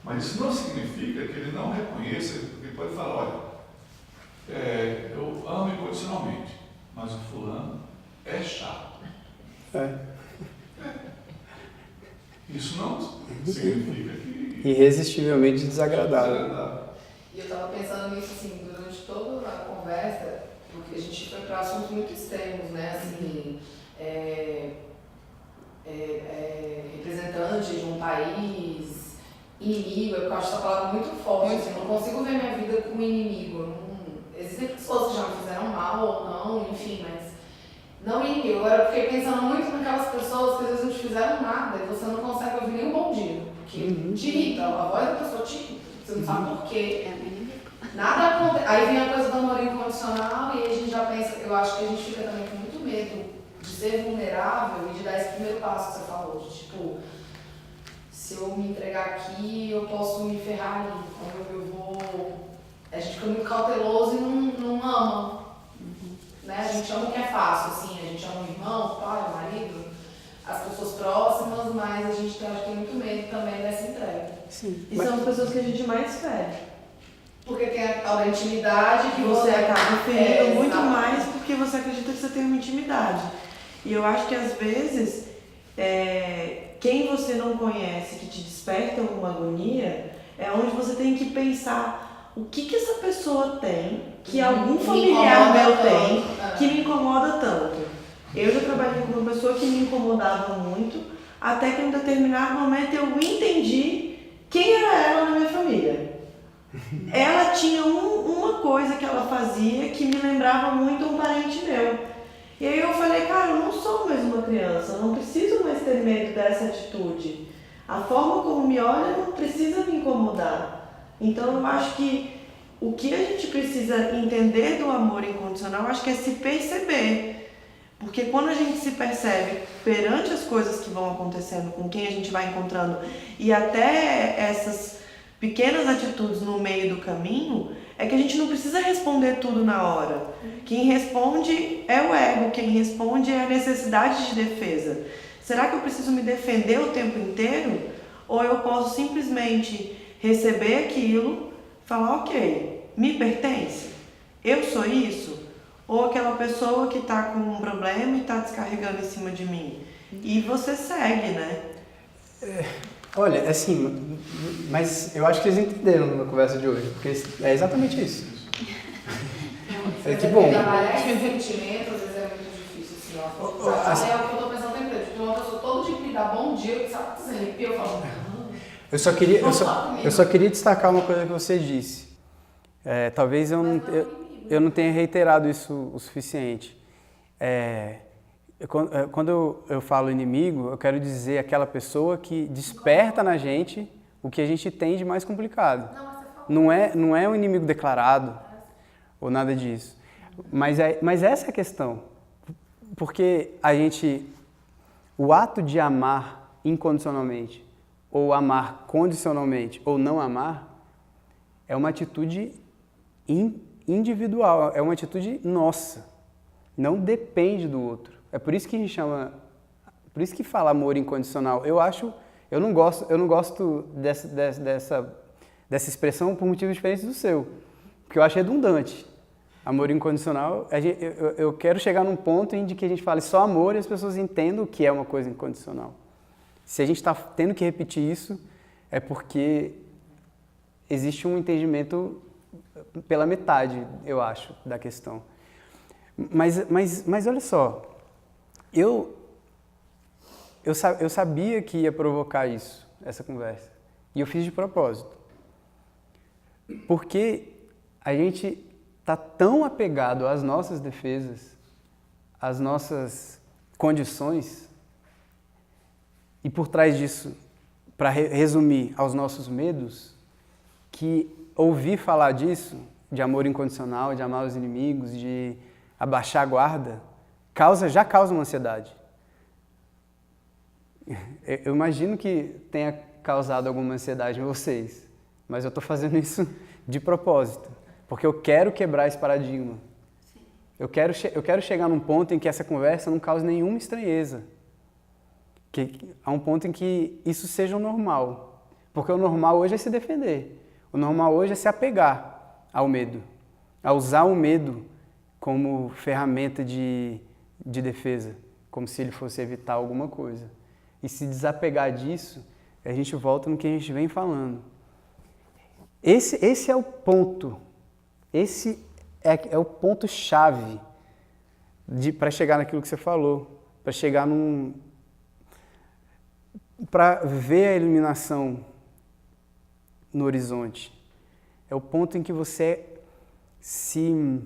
Mas isso não significa que ele não reconheça, ele pode falar, olha, eu amo incondicionalmente, mas o fulano é chato. Isso não significa que... Irresistivelmente desagradável. E eu estava pensando nisso, assim, durante toda a conversa, porque a gente foi para assuntos muito extremos, né, assim, representante de um país, inimigo, eu acho essa palavra muito forte, assim, eu não consigo ver minha vida como inimigo, existem pessoas que já me fizeram mal ou não, enfim, mas não inimigo. Agora eu fiquei pensando muito naquelas pessoas que às vezes não te fizeram nada e você não consegue ouvir nem um bom dia, porque te irrita, a voz da pessoa te irrita, você não sabe por quê. É inimigo. Nada acontece. Aí vem a coisa do amor incondicional e aí a gente já pensa, eu acho que a gente fica também com muito medo de ser vulnerável e de dar esse primeiro passo que você falou, de tipo, se eu me entregar aqui, eu posso me ferrar ali, então eu vou... A gente fica muito cauteloso e não ama, né? A gente ama o que é fácil, assim, a gente ama o irmão, o pai, o marido, as pessoas próximas, mas a gente tem muito medo também dessa entrega. Sim. E são as pessoas que a gente mais fere. Porque tem a tal da intimidade que Você acaba ferindo muito exato. mais porque você acredita que você tem uma intimidade. E eu acho que às vezes, quem você não conhece que te desperta alguma agonia, é onde você tem que pensar o que essa pessoa tem, que algum familiar meu tem, que me incomoda tanto. Eu já trabalhei com uma pessoa que me incomodava muito, até que em um determinado momento eu entendi quem era ela na minha família. Ela tinha uma coisa que ela fazia que me lembrava muito um parente meu. E aí eu falei, cara, eu não sou mais uma criança, eu não preciso mais ter medo dessa atitude. A forma como me olha não precisa me incomodar. Então eu acho que o que a gente precisa entender do amor incondicional, eu acho que é se perceber. Porque quando a gente se percebe perante as coisas que vão acontecendo, com quem a gente vai encontrando, e até essas pequenas atitudes no meio do caminho, é que a gente não precisa responder tudo na hora. Quem responde é o ego, quem responde é a necessidade de defesa. Será que eu preciso me defender o tempo inteiro? Ou eu posso simplesmente receber aquilo, falar, ok, me pertence? Eu sou isso? Ou aquela pessoa que está com um problema e está descarregando em cima de mim? E você segue, né? Olha, assim, mas eu acho que eles entenderam na conversa de hoje, porque é exatamente isso. Que bom. Trabalhar esse sentimento, às vezes é muito difícil, assim, ó. É o que eu tô pensando sempre, tipo, uma pessoa todo dia que me dá bom dia, sabe, você arrepia, eu falo, eu só queria destacar uma coisa que você disse. Talvez eu não tenha reiterado isso o suficiente. Quando eu falo inimigo, eu quero dizer aquela pessoa que desperta na gente o que a gente tem de mais complicado. Não é um inimigo declarado ou nada disso. Mas essa é a questão. Porque o ato de amar incondicionalmente, ou amar condicionalmente, ou não amar, é uma atitude individual, é uma atitude nossa. Não depende do outro. É por isso que a gente chama, por isso que fala amor incondicional. Eu não gosto dessa expressão por motivos diferentes do seu, porque eu acho redundante. Amor incondicional, eu quero chegar num ponto em que a gente fale só amor e as pessoas entendam o que é uma coisa incondicional. Se a gente está tendo que repetir isso, é porque existe um entendimento pela metade, eu acho, da questão. Mas olha só, eu sabia que ia provocar isso, essa conversa, e eu fiz de propósito. Porque a gente está tão apegado às nossas defesas, às nossas condições, e por trás disso, para resumir, aos nossos medos, que ouvir falar disso de amor incondicional, de amar os inimigos, de abaixar a guarda, já causa uma ansiedade. Eu imagino que tenha causado alguma ansiedade em vocês, mas eu estou fazendo isso de propósito, porque eu quero quebrar esse paradigma. Eu quero chegar num ponto em que essa conversa não cause nenhuma estranheza. Há um ponto em que isso seja o normal. Porque o normal hoje é se defender. O normal hoje é se apegar ao medo. A usar o medo como ferramenta de defesa. Como se ele fosse evitar alguma coisa. E se desapegar disso, a gente volta no que a gente vem falando. Esse é o ponto. Esse é o ponto-chave para chegar naquilo que você falou, para chegar para ver a iluminação no horizonte. É o ponto em que você se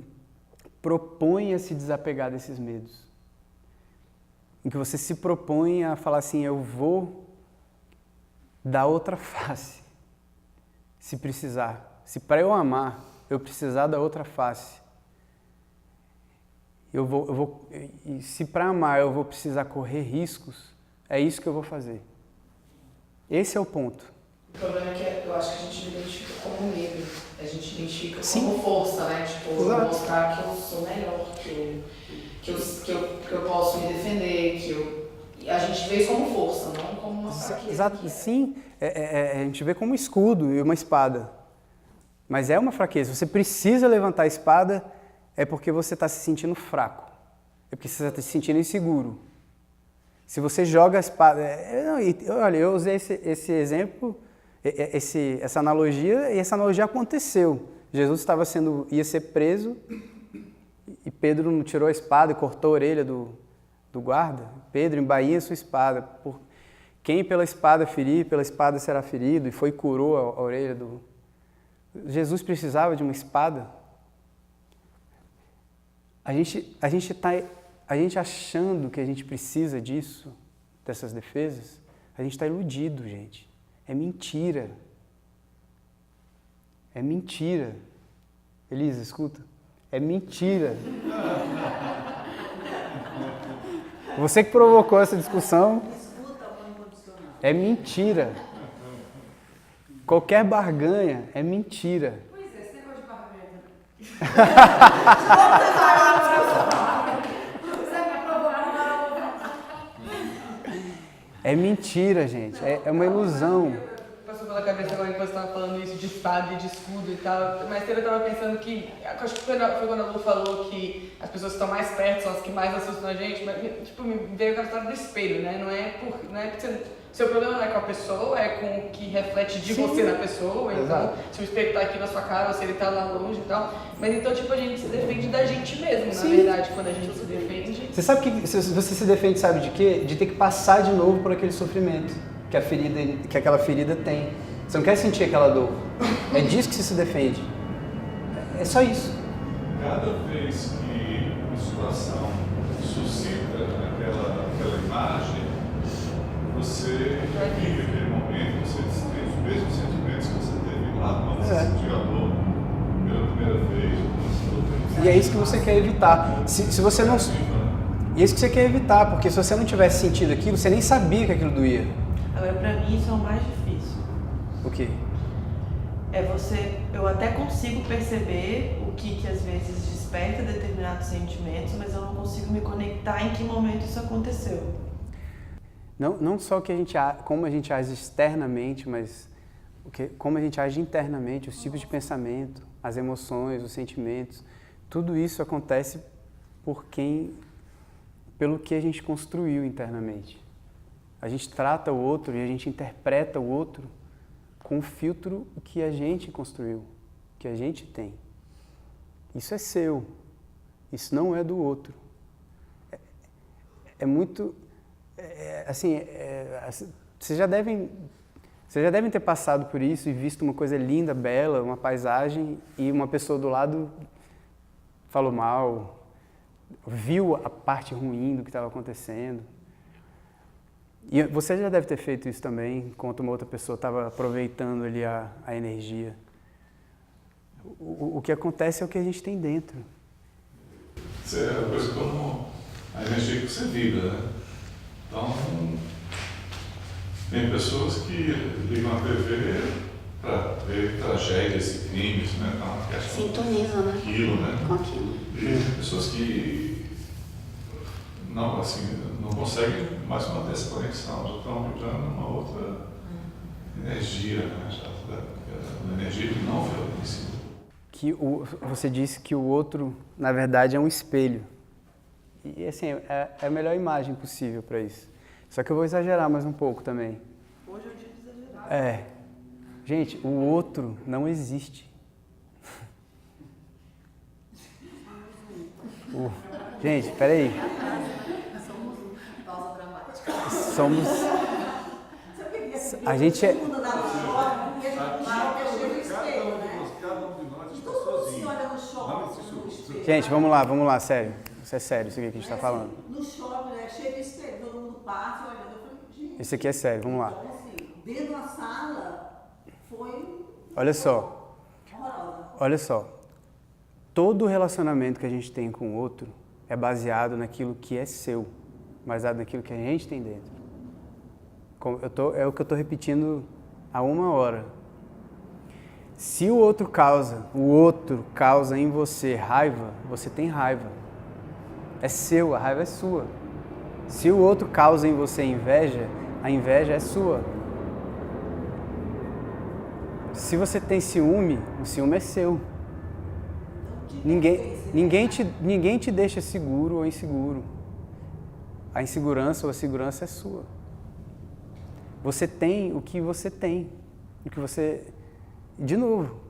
propõe a se desapegar desses medos. Em que você se propõe a falar assim, eu vou dar outra face, se precisar. Se para eu amar, eu precisar da outra face. E se para amar eu vou precisar correr riscos, é isso que eu vou fazer. Esse é o ponto. O problema é que eu acho que a gente identifica como medo, a gente identifica como força, né? Tipo, mostrar que eu sou melhor, que eu posso me defender, a gente vê isso como força, não como uma fraqueza. Exato, sim, a gente vê como um escudo e uma espada. Mas é uma fraqueza. Você precisa levantar a espada é porque você está se sentindo fraco. É porque você está se sentindo inseguro. Se você joga a espada... Olha, eu usei esse exemplo, essa analogia, e essa analogia aconteceu. Jesus ia ser preso e Pedro não tirou a espada e cortou a orelha do guarda. Pedro, embainha sua espada. Quem pela espada ferir, pela espada será ferido. E foi e curou a orelha do... Jesus precisava de uma espada. A gente achando que a gente precisa disso, dessas defesas, a gente está iludido, gente. É mentira. É mentira. Elisa, escuta. É mentira. Você que provocou essa discussão. É mentira. Qualquer barganha é mentira. Pois é, esse negócio de barganha. É mentira, gente. É uma ilusão. Passou pela cabeça agora que você estava falando isso de espada e de escudo e tal. Mas eu estava pensando que... Acho que foi quando a Lu falou que as pessoas que estão mais perto são as que mais assustam a gente. Mas, tipo, me veio aquela história do espelho, né? Não é porque seu problema não é com a pessoa, é com o que reflete de você na pessoa. Então, exato. Se o espelho está aqui na sua cara ou se ele está lá longe e tal. Mas então, tipo, a gente se defende da gente mesmo, na verdade, quando a gente se defende. Você sabe que você se defende, sabe de quê? De ter que passar de novo por aquele sofrimento que aquela ferida tem. Você não quer sentir aquela dor. É disso que você se defende. É só isso. Cada vez que uma situação suscita aquela imagem, você vive aquele momento, você tem os mesmos sentimentos que você teve lá quando você sentiu a dor pela primeira vez, e é isso que você quer evitar. Se você não... E é isso que você quer evitar, porque se você não tivesse sentido aquilo, você nem sabia que aquilo doía. Agora, pra mim, isso é o mais difícil. O quê? Eu até consigo perceber o que às vezes desperta determinados sentimentos, mas eu não consigo me conectar em que momento isso aconteceu. Não só como a gente age externamente, mas como a gente age internamente, os tipos de pensamento, as emoções, os sentimentos, tudo isso acontece pelo que a gente construiu internamente. A gente trata o outro e a gente interpreta o outro com o filtro que a gente construiu, que a gente tem. Isso é seu, isso não é do outro. Vocês já devem ter passado por isso e visto uma coisa linda, bela, uma paisagem e uma pessoa do lado falou mal, viu a parte ruim do que estava acontecendo. E você já deve ter feito isso também, enquanto uma outra pessoa estava aproveitando ali a energia. O que acontece é o que a gente tem dentro. Isso é uma coisa como a energia que você vibra, né? Então, tem pessoas que ligam a TV para ver tragédias e crimes, né? Então, Sintoniza, né? aquilo, né? Com aquilo. E tem pessoas que não, assim, não conseguem mais manter essa conexão, já estão vibrando uma outra energia, né? Uma energia de não violência. Você disse que o outro, na verdade, é um espelho. E assim, é a melhor imagem possível para isso. Só que eu vou exagerar mais um pouco também. Hoje é o dia de exagerar. Gente, o outro não existe. Gente, peraí. Somos. A gente é. Cada um de nós está sozinho. Gente, vamos lá, sério. Isso é sério, isso aqui que a gente está falando. No shopping, né? Cheio de espelho, todo mundo passa olhando. Eu falei, gente. Isso aqui é sério, vamos lá. Então, assim, dentro da sala, foi Olha só. horrorosa. Olha só. Todo relacionamento que a gente tem com o outro é baseado naquilo que é seu, baseado naquilo que a gente tem dentro. É o que eu estou repetindo há 1 hora. Se o outro causa em você raiva, você tem raiva. É seu, a raiva é sua. Se o outro causa em você inveja, a inveja é sua. Se você tem ciúme, o ciúme é seu. Ninguém te deixa seguro ou inseguro. A insegurança ou a segurança é sua. Você tem o que você tem. O que você... De novo,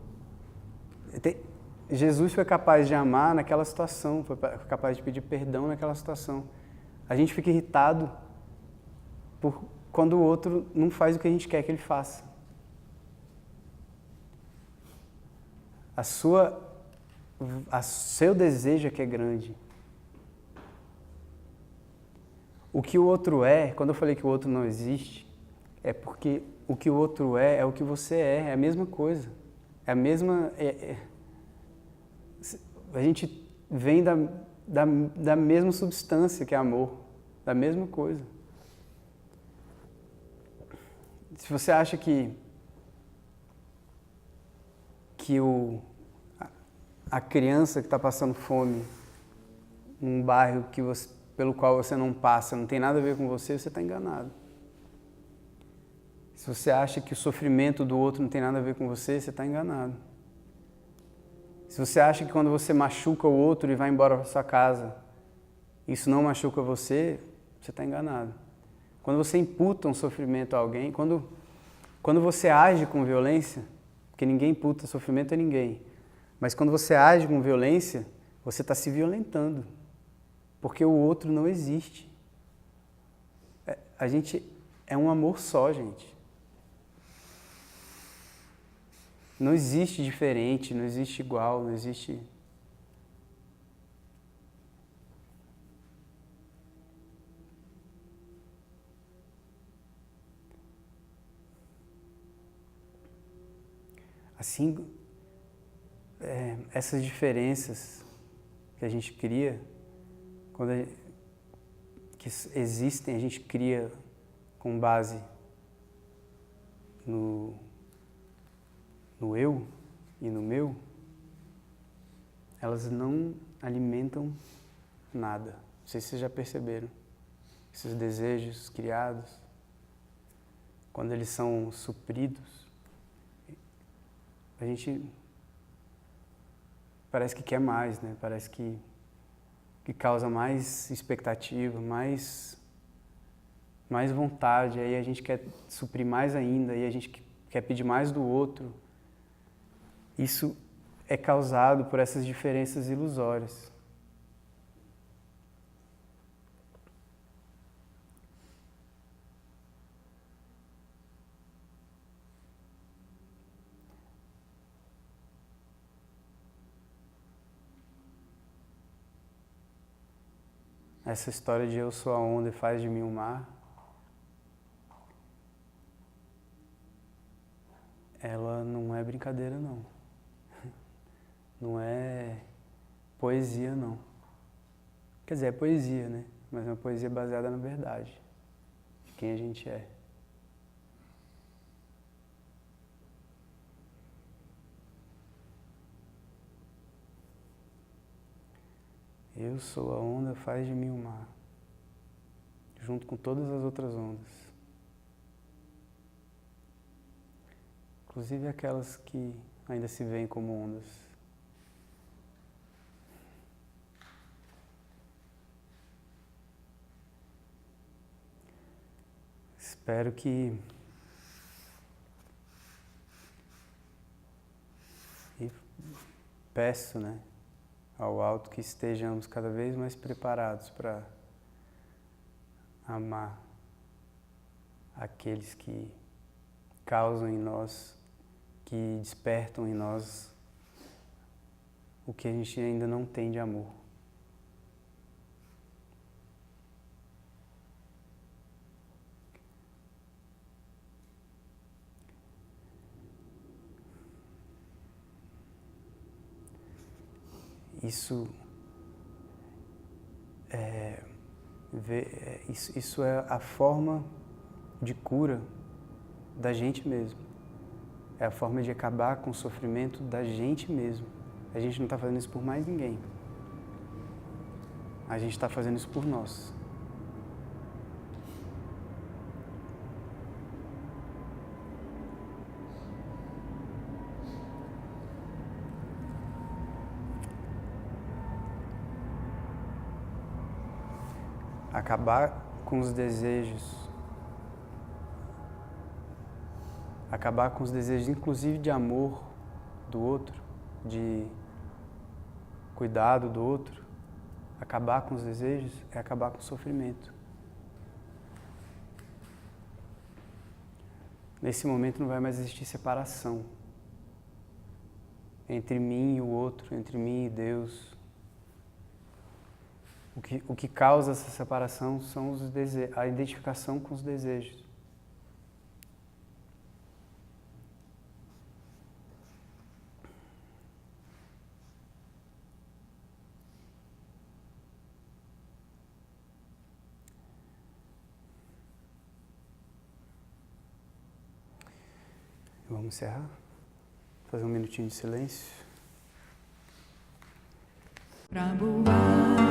Jesus foi capaz de amar naquela situação, foi capaz de pedir perdão naquela situação. A gente fica irritado quando o outro não faz o que a gente quer que ele faça. Seu desejo é que é grande. O que o outro é, quando eu falei que o outro não existe, é porque o que o outro é o que você é a mesma coisa. É a mesma... a gente vem da mesma substância que é amor, da mesma coisa. Se você acha que a criança que está passando fome num bairro pelo qual você não passa não tem nada a ver com você, você está enganado. Se você acha que o sofrimento do outro não tem nada a ver com você, você está enganado. Se você acha que quando você machuca o outro e vai embora para sua casa, isso não machuca você, você está enganado. Quando você imputa um sofrimento a alguém, quando você age com violência, porque ninguém imputa sofrimento a ninguém, mas quando você age com violência, você está se violentando, porque o outro não existe. A gente é um amor só, gente. Não existe diferente, não existe igual, não existe... Assim, essas diferenças que a gente cria, que existem, a gente cria com base no eu e no meu, elas não alimentam nada. Não sei se vocês já perceberam. Esses desejos criados, quando eles são supridos, a gente parece que quer mais, né? Parece que causa mais expectativa, mais vontade, aí a gente quer suprir mais ainda, aí a gente quer pedir mais do outro. Isso é causado por essas diferenças ilusórias. Essa história de eu sou a onda e faz de mim um mar, ela não é brincadeira, não. Não é poesia, não. Quer dizer, é poesia, né? Mas é uma poesia baseada na verdade, de quem a gente é. Eu sou a onda, faz de mim o mar, junto com todas as outras ondas. Inclusive aquelas que ainda se veem como ondas. Espero que e peço, né, ao alto que estejamos cada vez mais preparados para amar aqueles que causam em nós, que despertam em nós o que a gente ainda não tem de amor. Isso é a forma de cura da gente mesmo. É a forma de acabar com o sofrimento da gente mesmo. A gente não está fazendo isso por mais ninguém. A gente está fazendo isso por nós. Acabar com os desejos. Acabar com os desejos, inclusive de amor do outro, de cuidado do outro. Acabar com os desejos é acabar com o sofrimento. Nesse momento não vai mais existir separação entre mim e o outro, entre mim e Deus. O que causa essa separação são os desejos, a identificação com os desejos. Vamos encerrar? Fazer um minutinho de silêncio. Prabhupada.